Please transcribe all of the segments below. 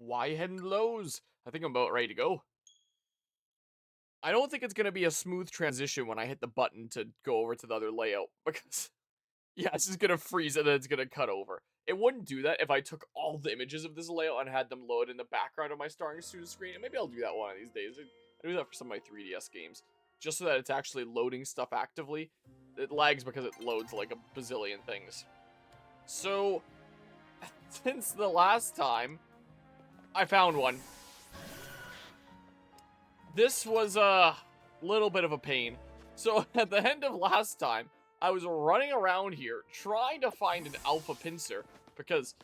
Why hidden lows? I think I'm about ready to go. I don't think it's going to be a smooth transition when I hit the button to go over to the other layout, because, yeah, it's just going to freeze and then it's going to cut over. It wouldn't do that if I took all the images of this layout and had them load in the background of my starting student screen, and maybe I'll do that one of these days. I do that for some of my 3DS games, just so that it's actually loading stuff actively. It lags because it loads like a bazillion things. So, since the last time, I found one. This was a little bit of a pain. So at the end of last time, I was running around here trying to find an alpha pincer, because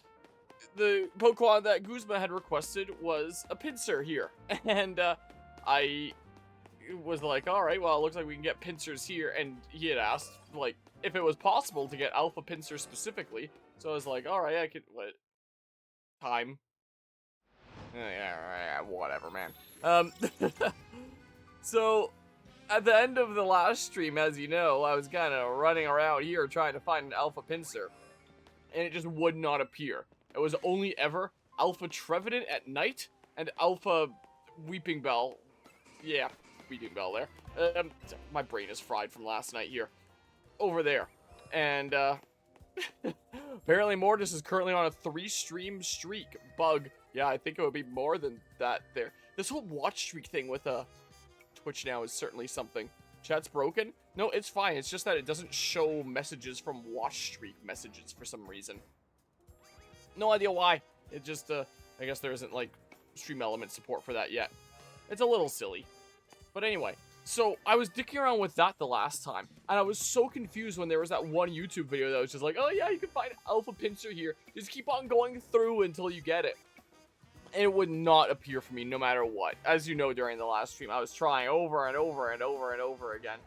the Pokemon that Guzma had requested was a pincer here. And I was like, alright, well, it looks like we can get pincers here. And he had asked, like, if it was possible to get alpha pincer specifically. So I was like, alright, I could, what? Time. Yeah, whatever, man. So, at the end of the last stream, as you know, I was kind of running around here trying to find an alpha pincer, and it just would not appear. It was only ever alpha Trevenant at night and alpha Weeping Bell. Yeah, Weeping Bell there. My brain is fried from last night here. Over there. And, apparently Mortis is currently on a 3-stream streak. Bug. Yeah, I think it would be more than that there. This whole watch streak thing with Twitch now is certainly something. Chat's broken? No, it's fine. It's just that it doesn't show messages from watch streak messages for some reason. No idea why. It just, I guess there isn't, like, stream element support for that yet. It's a little silly. But anyway, so I was dicking around with that the last time, and I was so confused when there was that one YouTube video that was just like, oh yeah, you can find alpha pincer here. Just keep on going through until you get it. And it would not appear for me no matter what. As you know, during the last stream, I was trying over and over and over and over again.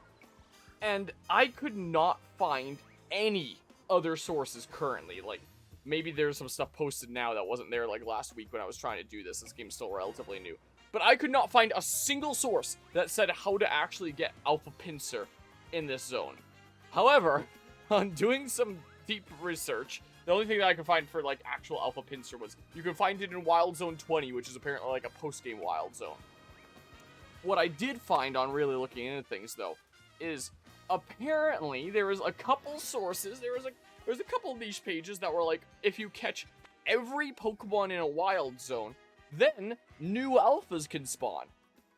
And I could not find any other sources currently. Like, maybe there's some stuff posted now that wasn't there, like, last week when I was trying to do this. This game's still relatively new. But I could not find a single source that said how to actually get alpha pincer in this zone. However, on doing some deep research, the only thing that I could find for, like, actual alpha pincer was you can find it in Wild Zone 20, which is apparently, like, a post-game Wild Zone. What I did find on really looking into things, though, is apparently there was a couple sources, there was a couple niche pages that were like, if you catch every Pokemon in a Wild Zone, then new alphas can spawn.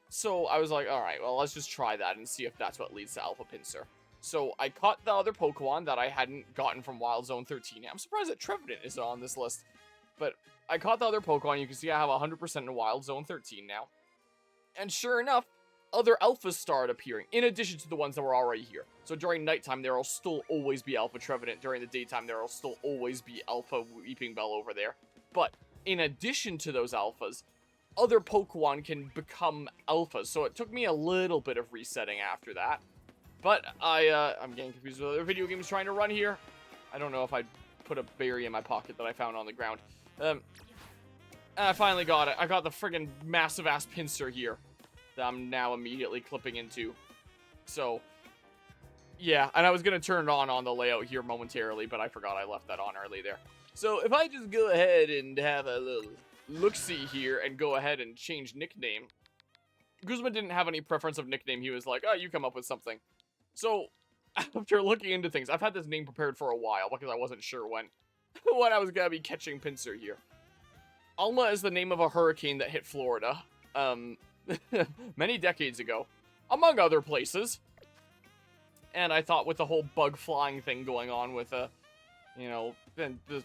So I was like, alright, well, let's just try that and see if that's what leads to alpha pincer. So I caught the other Pokemon that I hadn't gotten from Wild Zone 13. I'm surprised that Trevenant is on this list. But I caught the other Pokemon. You can see I have 100% in Wild Zone 13 now. And sure enough, other alphas started appearing, in addition to the ones that were already here. So during nighttime, there will still always be alpha Trevenant. During the daytime, there will still always be alpha Weeping Bell over there. But in addition to those alphas, other Pokemon can become alphas. So it took me a little bit of resetting after that. But I'm getting confused with other video games trying to run here. I don't know if I'd put a berry in my pocket that I found on the ground. And I finally got it. I got the friggin' massive-ass pincer here that I'm now immediately clipping into. So, yeah. And I was going to turn it on the layout here momentarily, but I forgot I left that on early there. So, if I just go ahead and have a little look-see here and go ahead and change nickname. Guzman didn't have any preference of nickname. He was like, oh, you come up with something. So, after looking into things, I've had this name prepared for a while because I wasn't sure when I was going to be catching pincer here. Alma is the name of a hurricane that hit Florida many decades ago, among other places. And I thought with the whole bug flying thing going on with, you know, the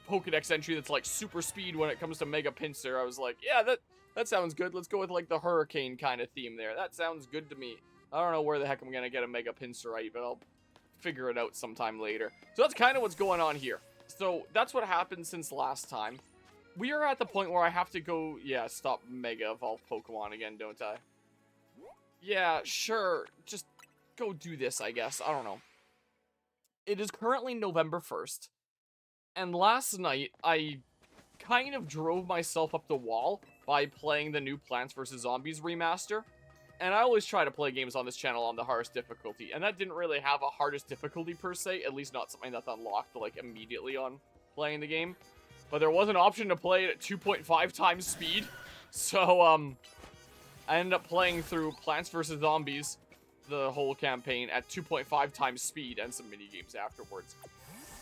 Pokedex entry that's like super speed when it comes to Mega Pincer, I was like, yeah, that sounds good. Let's go with like the hurricane kind of theme there. That sounds good to me. I don't know where the heck I'm going to get a Mega Pincerite, but I'll figure it out sometime later. So that's kind of what's going on here. So that's what happened since last time. We are at the point where I have to go, yeah, stop Mega Evolve Pokemon again, don't I? Yeah, sure. Just go do this, I guess. I don't know. It is currently November 1st. And last night, I kind of drove myself up the wall by playing the new Plants vs. Zombies remaster. And I always try to play games on this channel on the hardest difficulty, and that didn't really have a hardest difficulty per se, at least not something that's unlocked like immediately on playing the game. but there was an option to play it at 2.5 times speed. So, I ended up playing through Plants vs. Zombies, the whole campaign, at 2.5 times speed and some mini-games afterwards.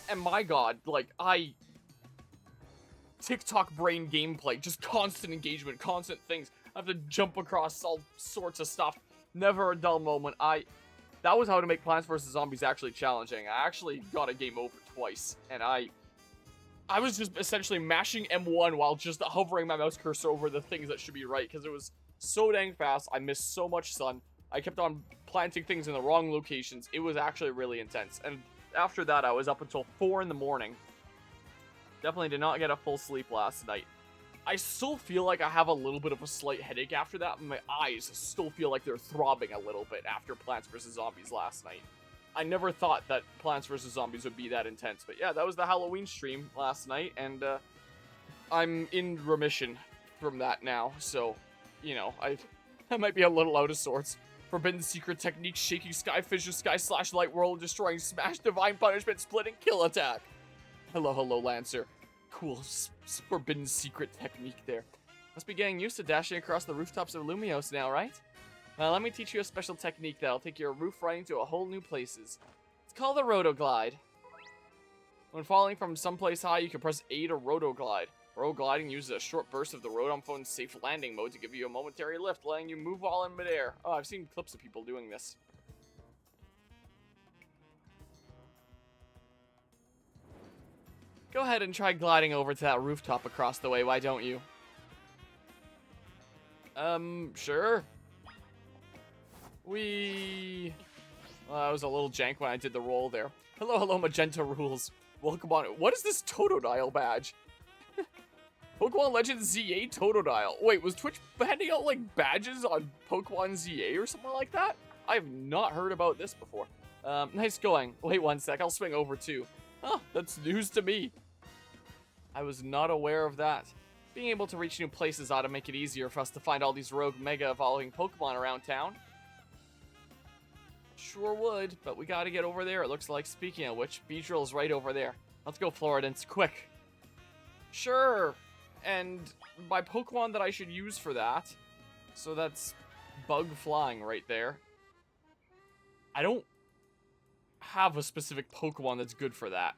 And my god, like, TikTok brain gameplay, just constant engagement, constant things. I have to jump across all sorts of stuff. Never a dull moment. That was how to make Plants vs. Zombies actually challenging. I actually got a game over twice, and I was just essentially mashing M1 while just hovering my mouse cursor over the things that should be right, because it was so dang fast. I missed so much sun. I kept on planting things in the wrong locations. It was actually really intense. And after that, I was up until 4 in the morning. Definitely did not get a full sleep last night. I still feel like I have a little bit of a slight headache after that. My eyes still feel like they're throbbing a little bit after Plants vs. Zombies last night. I never thought that Plants vs. Zombies would be that intense. But yeah, that was the Halloween stream last night. And I'm in remission from that now. So, you know, I might be a little out of sorts. Forbidden Secret Technique, Shaking Sky Fissure, Sky Slash Light Whirl, Destroying Smash, Divine Punishment, Splitting, Kill Attack. Hello, Lancer. Cool, forbidden secret technique there. Must be getting used to dashing across the rooftops of Lumios now, right? Well, let me teach you a special technique that'll take your roof riding to a whole new places. It's called the Rotoglide. When falling from someplace high, you can press A to Rotoglide. Rotogliding uses a short burst of the Rotomphone safe landing mode to give you a momentary lift, letting you move while in midair. Oh, I've seen clips of people doing this. Go ahead and try gliding over to that rooftop across the way, why don't you? Sure. Well, that was a little jank when I did the roll there. Hello, Magenta Rules. Welcome on. What is this Totodile badge? Pokemon Legends ZA Totodile. Wait, was Twitch handing out, like, badges on Pokemon ZA or something like that? I have not heard about this before. Nice going. Wait one sec, I'll swing over too. Huh, that's news to me. I was not aware of that. Being able to reach new places ought to make it easier for us to find all these rogue mega evolving Pokemon around town. Sure would, but we gotta get over there, it looks like. Speaking of which, Beedrill's right over there. Let's go, Floridance, quick. Sure, and my Pokemon that I should use for that, so that's Bug Flying right there. I don't have a specific Pokemon that's good for that.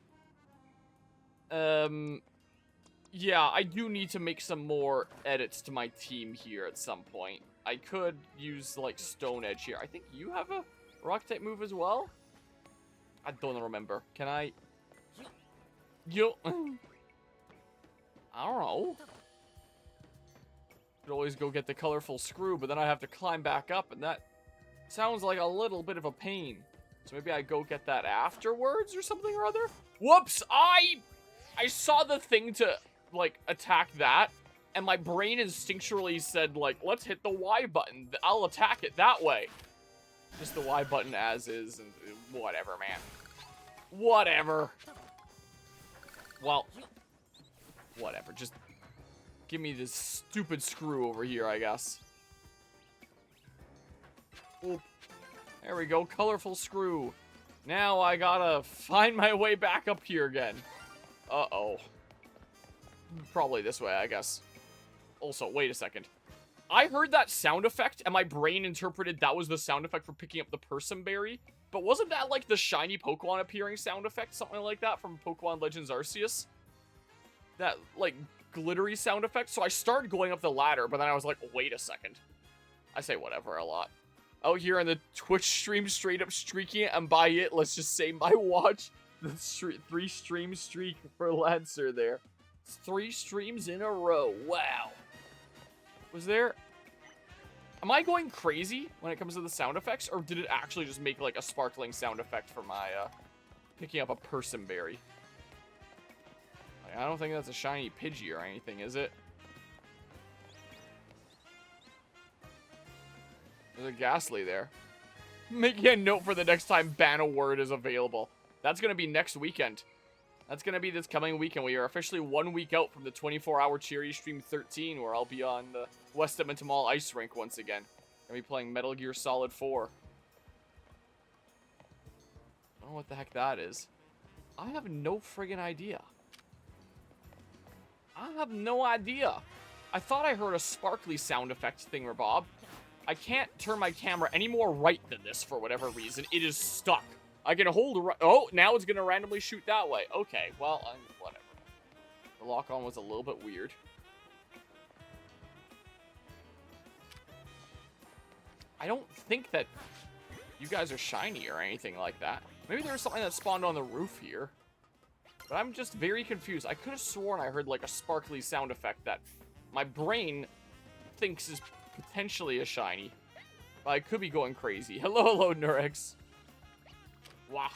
Yeah, I do need to make some more edits to my team here at some point. I could use, like, Stone Edge here. I think you have a Rock-type move as well? I don't remember. Can I... Yo... I don't know. Could always go get the colorful screw, but then I have to climb back up, and that sounds like a little bit of a pain. So maybe I go get that afterwards or something or other? Whoops! I saw the thing to, like, attack that, and my brain instinctually said, like, let's hit the Y button. I'll attack it that way. Just the Y button as is, and whatever, man. Whatever. Well, whatever. Just give me this stupid screw over here, I guess. Oop. There we go, colorful screw. Now I gotta find my way back up here again. Uh-oh. Probably this way, I guess. Also, wait a second. I heard that sound effect, and my brain interpreted that was the sound effect for picking up the Persim Berry. But wasn't that, like, the shiny Pokemon appearing sound effect? Something like that from Pokemon Legends Arceus? That, like, glittery sound effect? So I started going up the ladder, but then I was like, wait a second. I say whatever a lot. Out here on the Twitch stream, straight up streaking it, and by it, let's just say my watch, the 3-stream streak for Lancer there. It's 3 streams in a row. Wow. Was there... Am I going crazy when it comes to the sound effects, or did it actually just make, like, a sparkling sound effect for my, picking up a Persim Berry? Like, I don't think that's a shiny Pidgey or anything, is it? There's a Ghastly there. Making a note for the next time ban a word is available. That's going to be next weekend. That's going to be this coming weekend. We are officially 1 week out from the 24-hour Cheery Stream 13, where I'll be on the West Edmonton Mall Ice Rink once again. I'll be playing Metal Gear Solid 4. I don't know what the heck that is. I have no friggin' idea. I have no idea. I thought I heard a sparkly sound effect thingamabob. I can't turn my camera any more right than this for whatever reason. It is stuck. I can hold... Oh, now it's going to randomly shoot that way. Okay, well, whatever. The lock-on was a little bit weird. I don't think that you guys are shiny or anything like that. Maybe there was something that spawned on the roof here. But I'm just very confused. I could have sworn I heard like a sparkly sound effect that my brain thinks is potentially a shiny. But I could be going crazy. Hello, Nurex. Wow.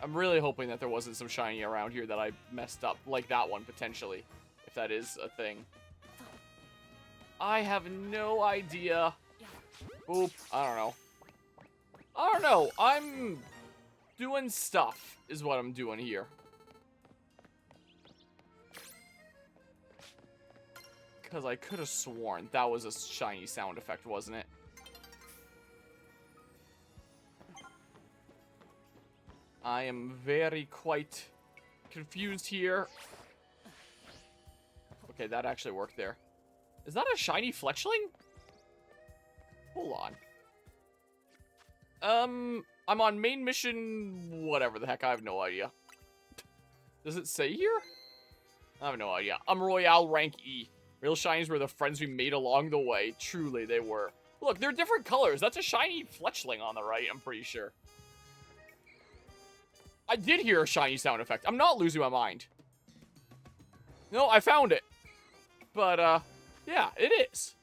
I'm really hoping that there wasn't some shiny around here that I messed up. Like that one, potentially. If that is a thing. I have no idea. Oop, I don't know. I don't know. I'm doing stuff is what I'm doing here. Because I could have sworn that was a shiny sound effect, wasn't it? I am very quite confused here. Okay, that actually worked there. Is that a shiny fletchling? Hold on. I'm on main mission, whatever the heck, I have no idea. Does it say here? I have no idea. I'm Royale rank E. Real shinies were the friends we made along the way. Truly, they were. Look, they're different colors. That's a shiny fletchling on the right, I'm pretty sure. I did hear a shiny sound effect. I'm not losing my mind. No, I found it. But, yeah, it is.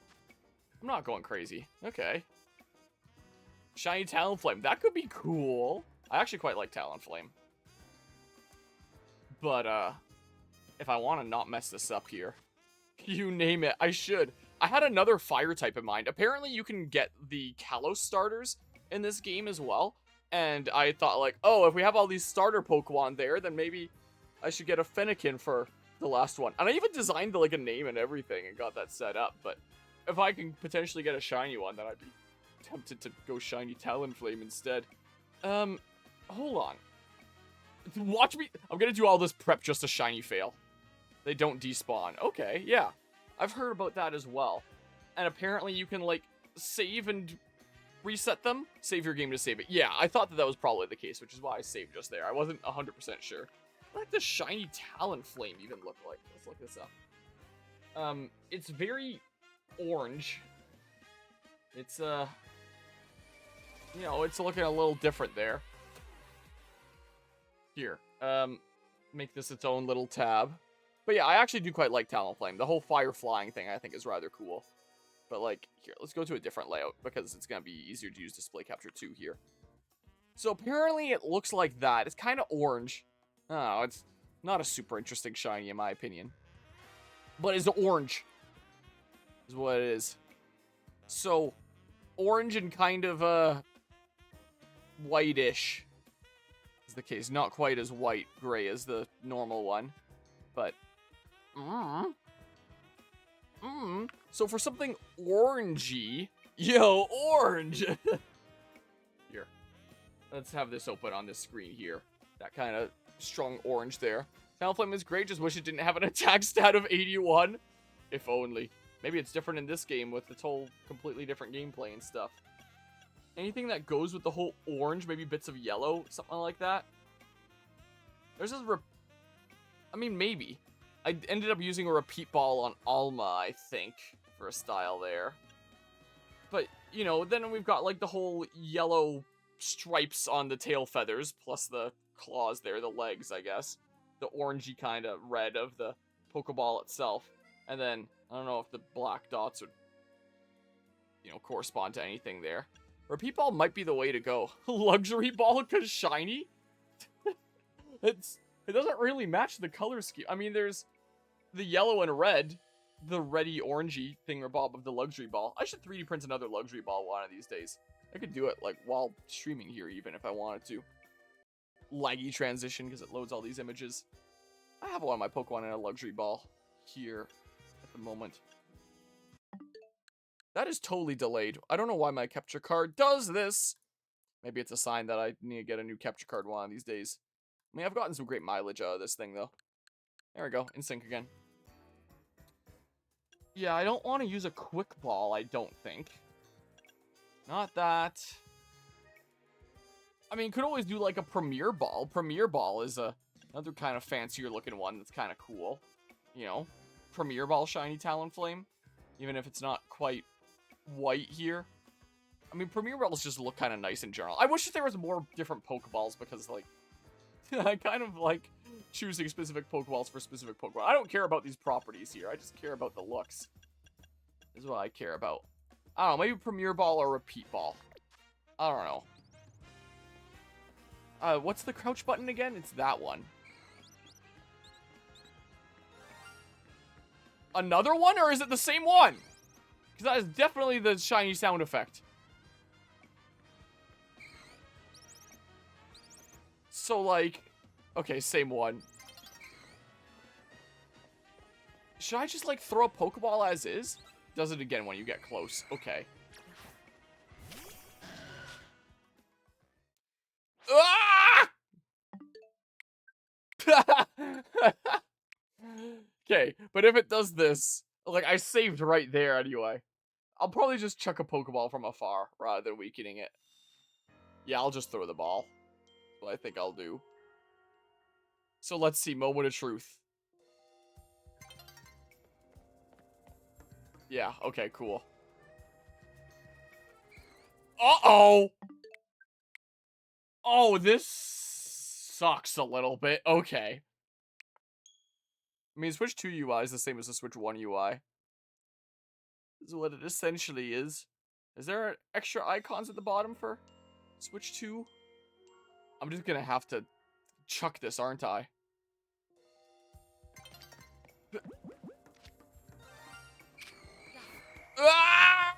I'm not going crazy. Okay. Shiny Talonflame. That could be cool. I actually quite like Talonflame. But, if I want to not mess this up here, you name it, I should. I had another fire type in mind. Apparently, you can get the Kalos starters in this game as well. And I thought, like, oh, if we have all these starter Pokemon there, then maybe I should get a Fennekin for the last one. And I even designed, like, a name and everything and got that set up. But if I can potentially get a shiny one, then I'd be tempted to go shiny Talonflame instead. Hold on. Watch me. I'm gonna do all this prep just to shiny fail. They don't despawn. Okay, yeah. I've heard about that as well. And apparently you can, like, save and reset them. Save your game to save it. Yeah, I thought that was probably the case, which is why I saved just there. I wasn't 100% sure. What does shiny Talonflame even look like? Let's look this up. It's very orange. It's, you know, it's looking a little different there. Here, make this its own little tab. But yeah, I actually do quite like Talonflame. The whole fire flying thing I think is rather cool. But like, here, let's go to a different layout because it's going to be easier to use Display Capture 2 here. So apparently it looks like that. It's kind of orange. Oh, it's not a super interesting shiny in my opinion. But it's orange. Is what it is. So, orange and kind of, whitish is the case. Not quite as white-gray as the normal one. But, so for something orangey, yo, orange! Here, let's have this open on this screen here. That kind of strong orange there. Talonflame is great, just wish it didn't have an attack stat of 81. If only. Maybe it's different in this game with its whole completely different gameplay and stuff. Anything that goes with the whole orange, maybe bits of yellow, something like that. There's this I mean, maybe. I ended up using a repeat ball on Alma, I think, for a style there. But, you know, then we've got, like, the whole yellow stripes on the tail feathers, plus the claws there, the legs, I guess. The orangey kind of red of the Pokeball itself. And then, I don't know if the black dots would, you know, correspond to anything there. Repeat ball might be the way to go. Luxury ball because shiny? It doesn't really match the color scheme. I mean, there's the yellow and red, the reddy orangey thingamabob of the luxury ball. I should 3D print another luxury ball one of these days. I could do it like while streaming here even if I wanted to. Laggy transition because it loads all these images. I have one of my Pokemon in a luxury ball here at the moment. That is totally delayed. I don't know why my capture card does this. Maybe it's a sign that I need to get a new capture card one of these days. I mean, I've gotten some great mileage out of this thing, though. There we go. In sync again. Yeah, I don't want to use a quick ball, I don't think. Not that. I mean, could always do, like, a premier ball. Premier ball is another kind of fancier looking one that's kind of cool. You know? Premier ball shiny Talonflame. Even if it's not quite white here. I mean, premier balls just look kind of nice in general. I wish that there was more different Pokeballs because, like, I kind of like choosing specific Pokeballs for specific Pokemon. I don't care about these properties here. I just care about the looks. This is what I care about. I don't know, maybe Premier Ball or Repeat Ball. I don't know. What's the crouch button again? It's that one. Another one, or is it the same one? Because that is definitely the shiny sound effect. So, like, okay, same one. Should I just, like, throw a Pokeball as is? Does it again when you get close. Okay. Ah! Okay, but if it does this, like, I saved right there anyway. I'll probably just chuck a Pokeball from afar rather than weakening it. Yeah, I'll just throw the ball. What I think I'll do. So let's see, moment of truth. Yeah, okay, cool. Uh-oh! Oh, this sucks a little bit. Okay. I mean, Switch 2 UI is the same as the Switch 1 UI. This is what it essentially is. Is there extra icons at the bottom for Switch 2? I'm just gonna have to chuck this, aren't I? Ah!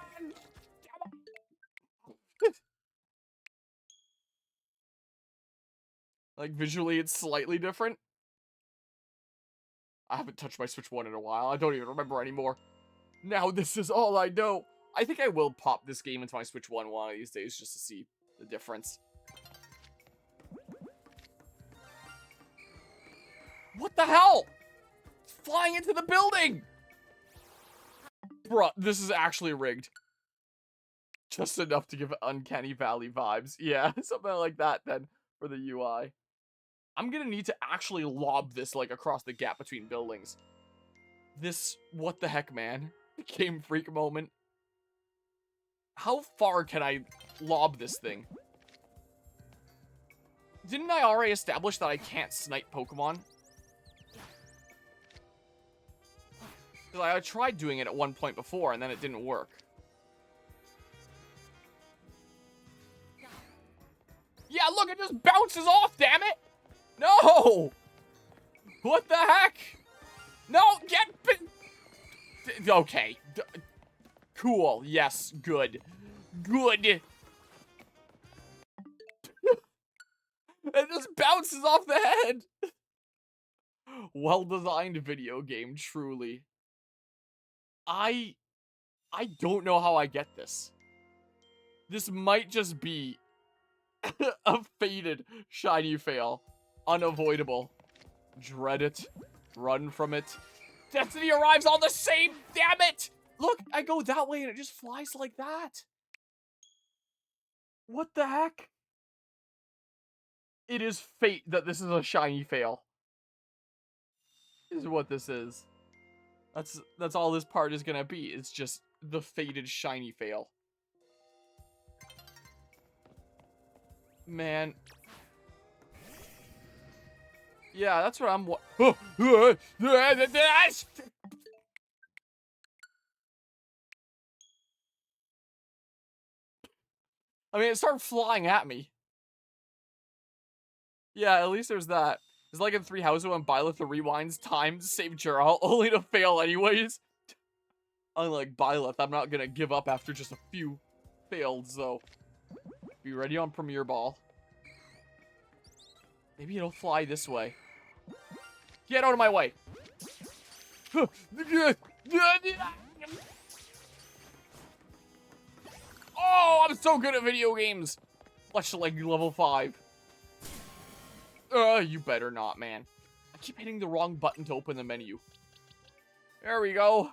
Like, visually, it's slightly different. I haven't touched my Switch 1 in a while. I don't even remember anymore. Now this is all I know. I think I will pop this game into my Switch 1 one of these days just to see the difference. What the hell? It's flying into the building! Bruh, this is actually rigged. Just enough to give it Uncanny Valley vibes. Yeah, something like that then for the UI. I'm gonna need to actually lob this, like, across the gap between buildings. This, what the heck, man? Game freak moment. How far can I lob this thing? Didn't I already establish that I can't snipe Pokemon? I tried doing it at one point before, and then it didn't work. Yeah, look, it just bounces off, damn it! No! What the heck? No, get... Okay. Cool. Yes, good. Good. It just bounces off the head. Well-designed video game, truly. I don't know how I get this. This might just be a faded shiny fail. Unavoidable. Dread it. Run from it. Destiny arrives all the same, damn it! Look, I go that way and it just flies like that. What the heck? It is fate that this is a shiny fail. This is what this is. That's all this part is gonna be. It's just the fated shiny fail. Man. Yeah, that's what I'm I mean, it started flying at me. Yeah, at least there's that. It's like in Three Houses when Byleth rewinds time to save Jura, only to fail anyways. Unlike Byleth, I'm not gonna give up after just a few failed, so... Be ready on Premier Ball. Maybe it'll fly this way. Get out of my way! Oh, I'm so good at video games! Much like level 5. You better not, man. I keep hitting the wrong button to open the menu. There we go.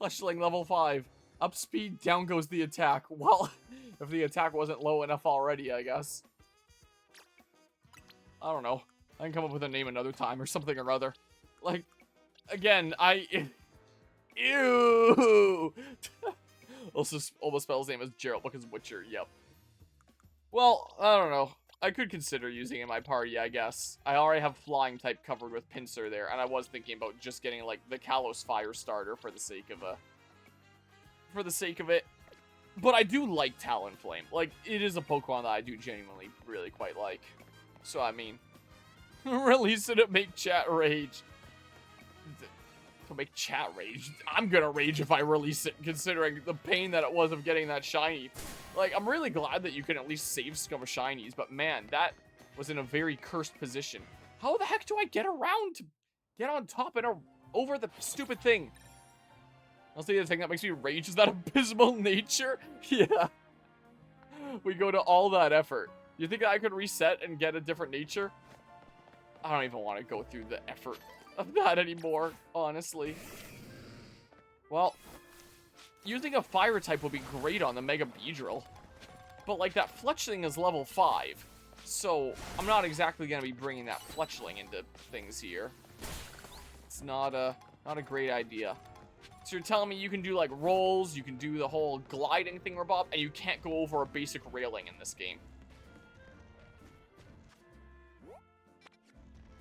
Fletchling level 5. Up speed, down goes the attack. Well, if the attack wasn't low enough already, I guess. I don't know. I can come up with a name another time or something or other. Like, again, Ew! Also, almost spell his name as Gerald because Witcher, yep. Well, I don't know. I could consider using it in my party, I guess. I already have flying type covered with Pinsir there, and I was thinking about just getting, like, the Kalos Fire starter for the sake of it. But I do like Talonflame. Like, it is a Pokemon that I do genuinely really quite like. So, I mean, release it to make chat rage. To make chat rage? I'm gonna rage if I release it, considering the pain that it was of getting that shiny. Like, I'm really glad that you can at least save Scum shinies, but man, that was in a very cursed position. How the heck do I get around to get on top and over the stupid thing? I'll say the thing that makes me rage is that abysmal nature. Yeah. We go to all that effort. You think I could reset and get a different nature? I don't even want to go through the effort of that anymore, honestly. Well, using a fire type would be great on the Mega Beedrill. But, like, that Fletchling is level 5. So, I'm not exactly going to be bringing that Fletchling into things here. It's not a great idea. So you're telling me you can do, like, rolls, you can do the whole gliding thing, Bob, and you can't go over a basic railing in this game.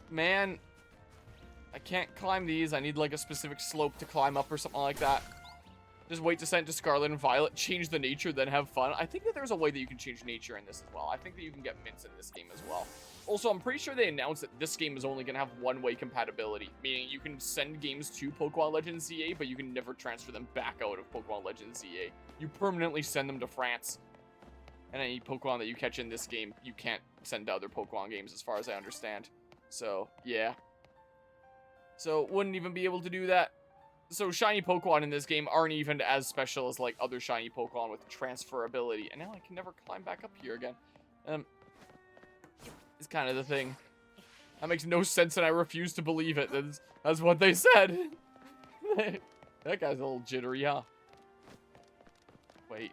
Man, I can't climb these. I need, like, a specific slope to climb up or something like that. Just wait to send to Scarlet and Violet, change the nature, then have fun. I think that there's a way that you can change nature in this as well. I think that you can get mints in this game as well. Also, I'm pretty sure they announced that this game is only going to have one-way compatibility, meaning you can send games to Pokemon Legends ZA, but you can never transfer them back out of Pokemon Legends ZA. You permanently send them to France. And any Pokemon that you catch in this game, you can't send to other Pokemon games, as far as I understand. So, yeah. So, wouldn't even be able to do that. So, shiny Pokemon in this game aren't even as special as, like, other shiny Pokemon with transferability. And now I can never climb back up here again. It's kind of the thing. That makes no sense, and I refuse to believe it. That's what they said. That guy's a little jittery, huh? Wait.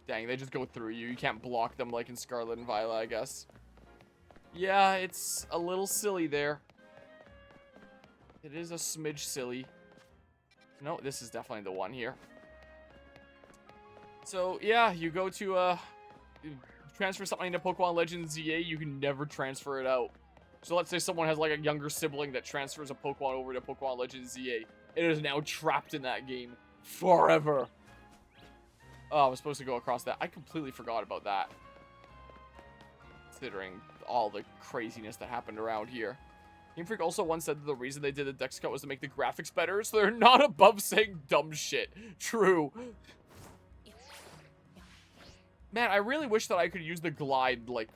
Dang, they just go through you. You can't block them like in Scarlet and Violet, I guess. Yeah, it's a little silly there. It is a smidge silly. No, this is definitely the one here. So, yeah, you go to, transfer something into Pokemon Legends ZA, you can never transfer it out. So let's say someone has, like, a younger sibling that transfers a Pokemon over to Pokemon Legends ZA. It is now trapped in that game forever. Oh, I was supposed to go across that. I completely forgot about that. Considering all the craziness that happened around here. Game Freak also once said that the reason they did the Dex cut was to make the graphics better, so they're not above saying dumb shit. True. Man, I really wish that I could use the glide, like,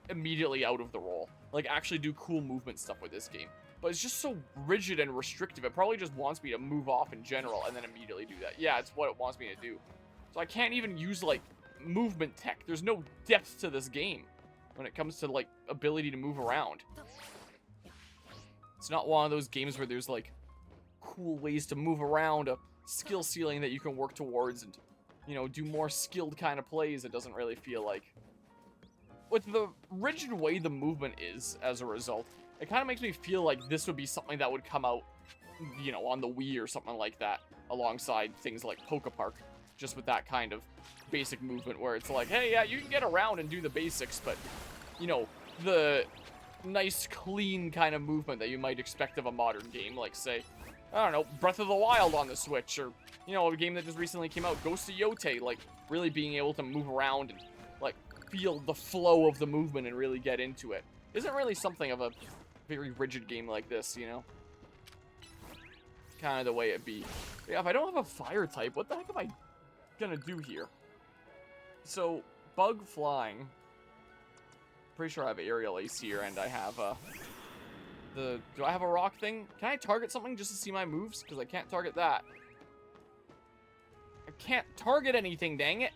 immediately out of the roll. Like, actually do cool movement stuff with this game. But it's just so rigid and restrictive. It probably just wants me to move off in general and then immediately do that. Yeah, it's what it wants me to do. So I can't even use, like, movement tech. There's no depth to this game when it comes to, like, ability to move around. It's not one of those games where there's, like, cool ways to move around, a skill ceiling that you can work towards and, you know, do more skilled kind of plays. It doesn't really feel like... With the rigid way the movement is, as a result, it kind of makes me feel like this would be something that would come out, you know, on the Wii or something like that, alongside things like Pokepark. Just with that kind of basic movement where it's like, hey, yeah, you can get around and do the basics, but, you know, the nice, clean kind of movement that you might expect of a modern game, like, say, I don't know, Breath of the Wild on the Switch, or, you know, a game that just recently came out, Ghost of Yote, like, really being able to move around and, like, feel the flow of the movement and really get into it. Isn't really something of a very rigid game like this, you know? Kind of the way it be. Yeah, if I don't have a fire type, what the heck am I gonna do here? So, bug flying. Pretty sure I have aerial ace here, and I have do I have a rock thing? Can I target something just to see my moves? Because I can't target that. I can't target anything, dang it.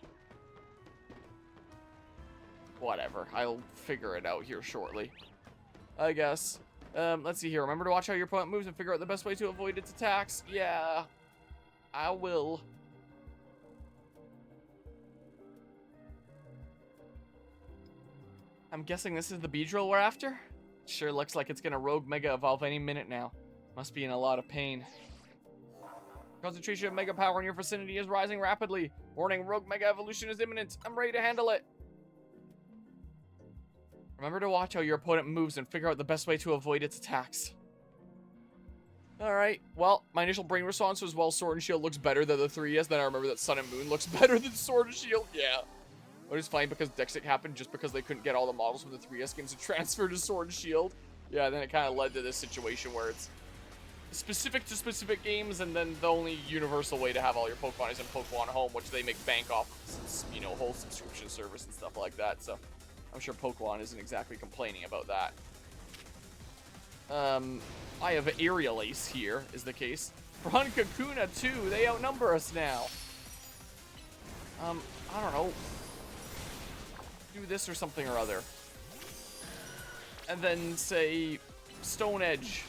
Whatever. I'll figure it out here shortly, I guess. Let's see here. Remember to watch how your opponent moves and figure out the best way to avoid its attacks. Yeah, I will. I'm guessing this is the Beedrill we're after? Sure looks like it's gonna Rogue Mega Evolve any minute now. Must be in a lot of pain. Concentration of Mega Power in your vicinity is rising rapidly. Warning, Rogue Mega Evolution is imminent. I'm ready to handle it. Remember to watch how your opponent moves and figure out the best way to avoid its attacks. Alright, well, my initial brain response was, well, Sword and Shield looks better than the 3DS. Then I remember that Sun and Moon looks better than Sword and Shield. Yeah. But it's fine because Dexit happened just because they couldn't get all the models from the 3DS games to transfer to Sword and Shield. Yeah, then it kind of led to this situation where it's specific to specific games, and then the only universal way to have all your Pokemon is in Pokemon Home, which they make bank off, you know, whole subscription service and stuff like that. So I'm sure Pokemon isn't exactly complaining about that. I have Aerial Ace here, is the case. Run Kakuna too, they outnumber us now. I don't know. Do this or something or other. And then say Stone Edge.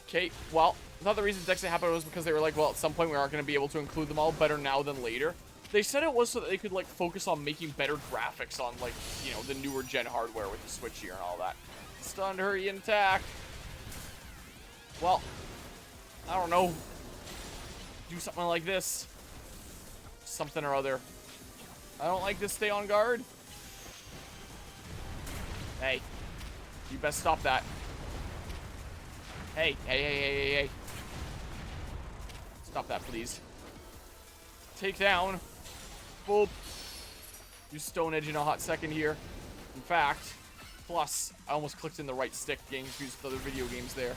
Okay, well, another reason Dexit happened was because they were like, well, at some point we aren't going to be able to include them all. Better now than later. They said it was so that they could, like, focus on making better graphics on, like, you know, the newer gen hardware with the Switch here and all that. Stunned, hurry, and attack. Well, I don't know. Do something like this. Something or other. I don't like this. Stay on guard. Hey. You best stop that. Hey. Hey. Stop that, please. Take down. Boop. Use Stone Edge in a hot second here. In fact, plus, I almost clicked in the right stick, getting confused with other video games there.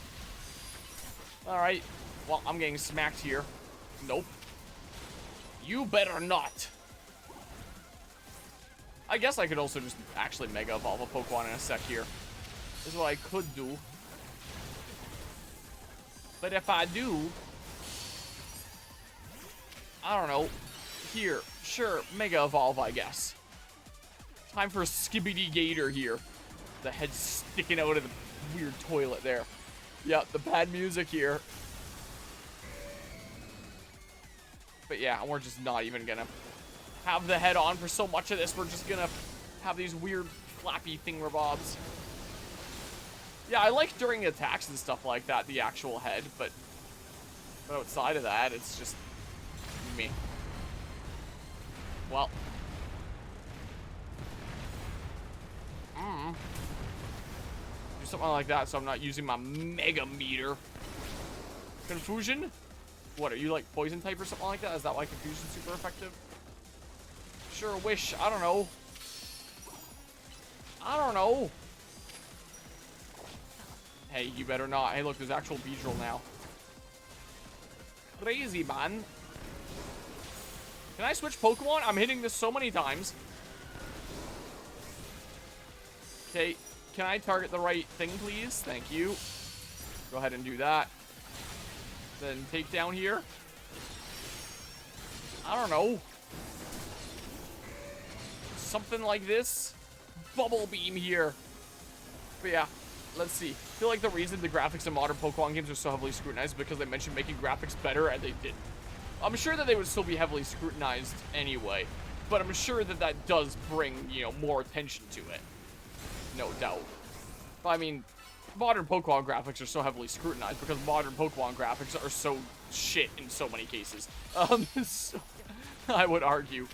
Alright. Well, I'm getting smacked here. Nope. You better not. I guess I could also just actually Mega Evolve a Pokemon in a sec here. This is what I could do. But if I do, I don't know. Here, sure, Mega Evolve, I guess. Time for a Skibidi Gator here. The head sticking out of the weird toilet there. Yeah, the bad music here. But yeah, we're just not even gonna have the head on for so much of this. We're just gonna have these weird flappy thingamabobs. Yeah, I like during attacks and stuff like that, the actual head, but outside of that, it's just me. Well. Do something like that so I'm not using my Mega Meter. Confusion? What, are you like poison type or something like that? Is that why Confusion's super effective? Sure wish. I don't know. I don't know. Hey, you better not. Hey, look, there's actual Beedrill now. Crazy, man. Can I switch Pokemon? I'm hitting this so many times. Okay, can I target the right thing, please? Thank you. Go ahead and do that. Then take down here. I don't know. Something like this. Bubble Beam here. But yeah, let's see. I feel like the reason the graphics in modern Pokemon games are so heavily scrutinized is because they mentioned making graphics better, and they didn't. I'm sure that they would still be heavily scrutinized anyway, but I'm sure that that does bring, you know, more attention to it. No doubt. I mean, modern Pokemon graphics are so heavily scrutinized because modern Pokemon graphics are so shit in so many cases. So, I would argue.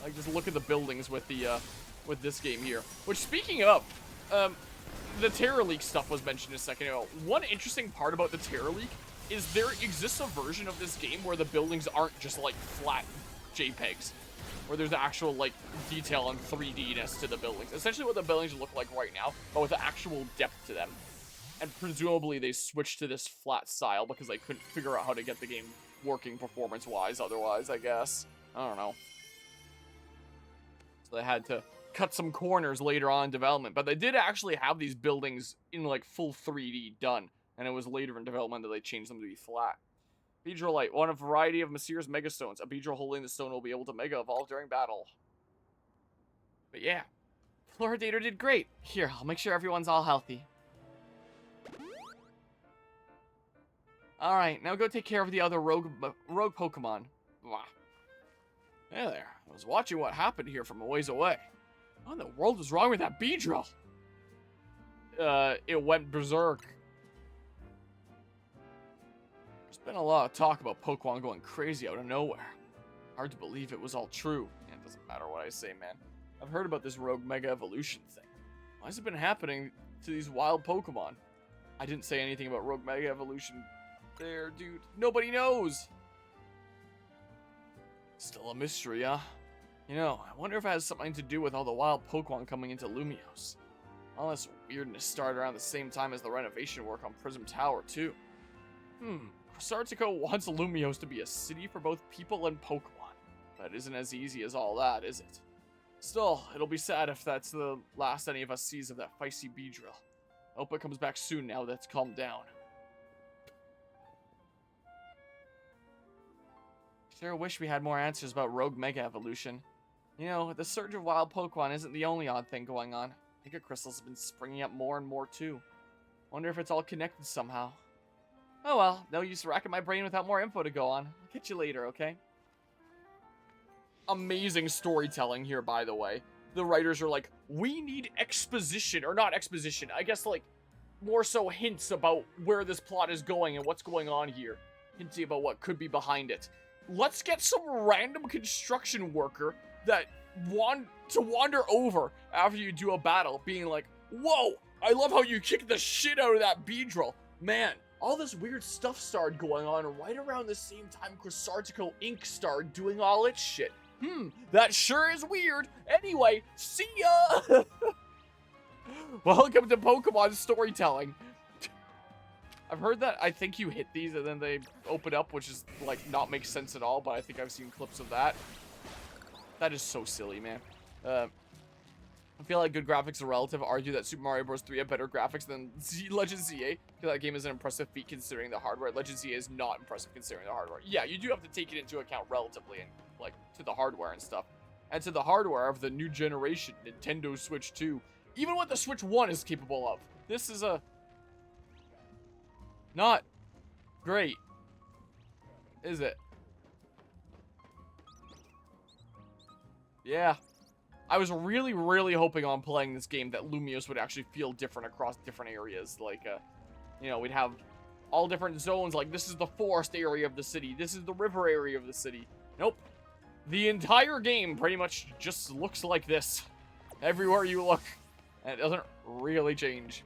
Like, just look at the buildings with the, with this game here. Which, speaking of, the Terra Leak stuff was mentioned a second ago. One interesting part about the Terra Leak is there exists a version of this game where the buildings aren't just, like, flat JPEGs. Where there's actual, like, detail and 3D-ness to the buildings. Essentially what the buildings look like right now, but with actual depth to them. And presumably they switched to this flat style because they couldn't figure out how to get the game working performance-wise otherwise, I guess. I don't know. So they had to cut some corners later on in development. But they did actually have these buildings in, like, full 3D done. And it was later in development that they changed them to be flat. Beedrillite, one of a variety of Messier's Mega Stones. A Beedrill holding the stone will be able to Mega Evolve during battle. But yeah, Floridator did great. Here, I'll make sure everyone's all healthy. Alright, now go take care of the other rogue Pokemon. Wow. Hey there, I was watching what happened here from a ways away. What in the world was wrong with that Beedrill? It went berserk. There's been a lot of talk about Pokemon going crazy out of nowhere. Hard to believe it was all true. Yeah, it doesn't matter what I say, man. I've heard about this rogue Mega Evolution thing. Why has it been happening to these wild Pokemon? I didn't say anything about rogue Mega Evolution there, dude. Nobody knows. Still a mystery, huh? You know, I wonder if it has something to do with all the wild Pokemon coming into Lumiose. All this weirdness started around the same time as the renovation work on Prism Tower, too. Sartico wants Lumiose to be a city for both people and Pokemon. That isn't as easy as all that, is it? Still, it'll be sad if that's the last any of us sees of that feisty Beedrill. I hope it comes back soon now that it's calmed down. Sure wish we had more answers about Rogue Mega Evolution. You know, the surge of wild Pokemon isn't the only odd thing going on. Mega Crystals have been springing up more and more too. Wonder if it's all connected somehow. Oh well, no use racking my brain without more info to go on. I'll catch you later, okay? Amazing storytelling here, by the way. The writers are like, we need exposition, or not exposition, I guess like, more so hints about where this plot is going and what's going on here. Hinting about what could be behind it. Let's get some random construction worker that wander over after you do a battle, being like, whoa, I love how you kicked the shit out of that Beedrill. Man, all this weird stuff started going on right around the same time Cressartico Inc. started doing all its shit. That sure is weird. Anyway, see ya! Welcome to Pokemon storytelling. I've heard that I think you hit these and then they open up, which is, like, not makes sense at all, but I think I've seen clips of that. That is so silly, man. I feel like good graphics are relative. Argue that Super Mario Bros. 3 had better graphics than Legend ZA. I feel that game is an impressive feat considering the hardware. Legend ZA is not impressive considering the hardware. Yeah, you do have to take it into account relatively, and like to the hardware and stuff. And to the hardware of the new generation Nintendo Switch 2. Even what the Switch 1 is capable of. This is a... not great. Is it? Yeah. I was really, really hoping on playing this game that Lumiose would actually feel different across different areas. Like, you know, we'd have all different zones. Like, this is the forest area of the city. This is the river area of the city. Nope. The entire game pretty much just looks like this. Everywhere you look. And it doesn't really change.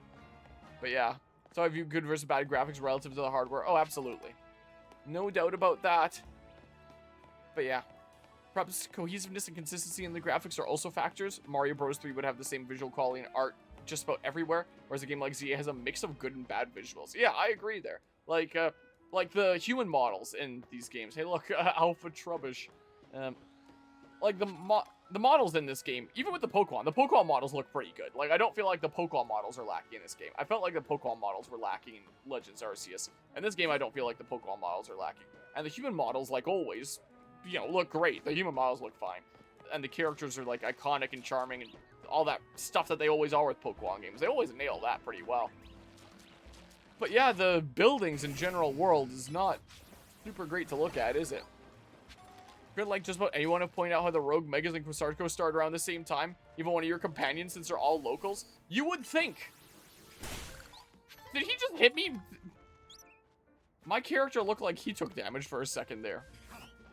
But yeah. So I view good versus bad graphics relative to the hardware. Oh, absolutely. No doubt about that. But yeah. Perhaps cohesiveness and consistency in the graphics are also factors. Mario Bros. 3 would have the same visual quality and art just about everywhere, whereas a game like ZA has a mix of good and bad visuals. Yeah, I agree there. Like the human models in these games. Hey, look, Alpha Trubbish. Like the models in this game, even with the Pokemon models look pretty good. Like, I don't feel like the Pokemon models are lacking in this game. I felt like the Pokemon models were lacking in Legends Arceus. In this game, I don't feel like the Pokemon models are lacking. And the human models, like always, you know, look great. The human models look fine. And the characters are, like, iconic and charming and all that stuff that they always are with Pokemon games. They always nail that pretty well. But yeah, the buildings in general world is not super great to look at, is it? Could, like, just about anyone have pointed out how the Rogue Megas and Cressartico started around the same time? Even one of your companions, since they're all locals? You would think. Did he just hit me? My character looked like he took damage for a second there.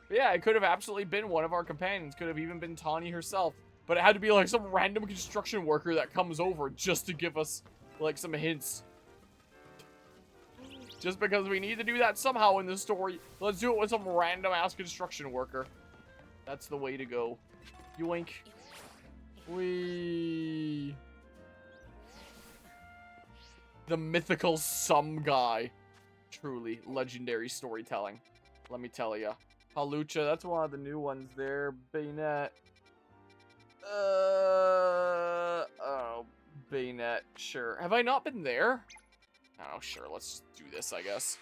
But yeah, it could have absolutely been one of our companions. Could have even been Tawny herself. But it had to be, like, some random construction worker that comes over just to give us, like, some hints. Just because we need to do that somehow in this story, let's do it with some random-ass construction worker. That's the way to go. Yoink. Whee. The mythical Some guy. Truly legendary storytelling. Let me tell ya. Halucha, that's one of the new ones there. Bayonet. Oh, Bayonet, sure. Have I not been there? Oh, sure, let's do this, I guess.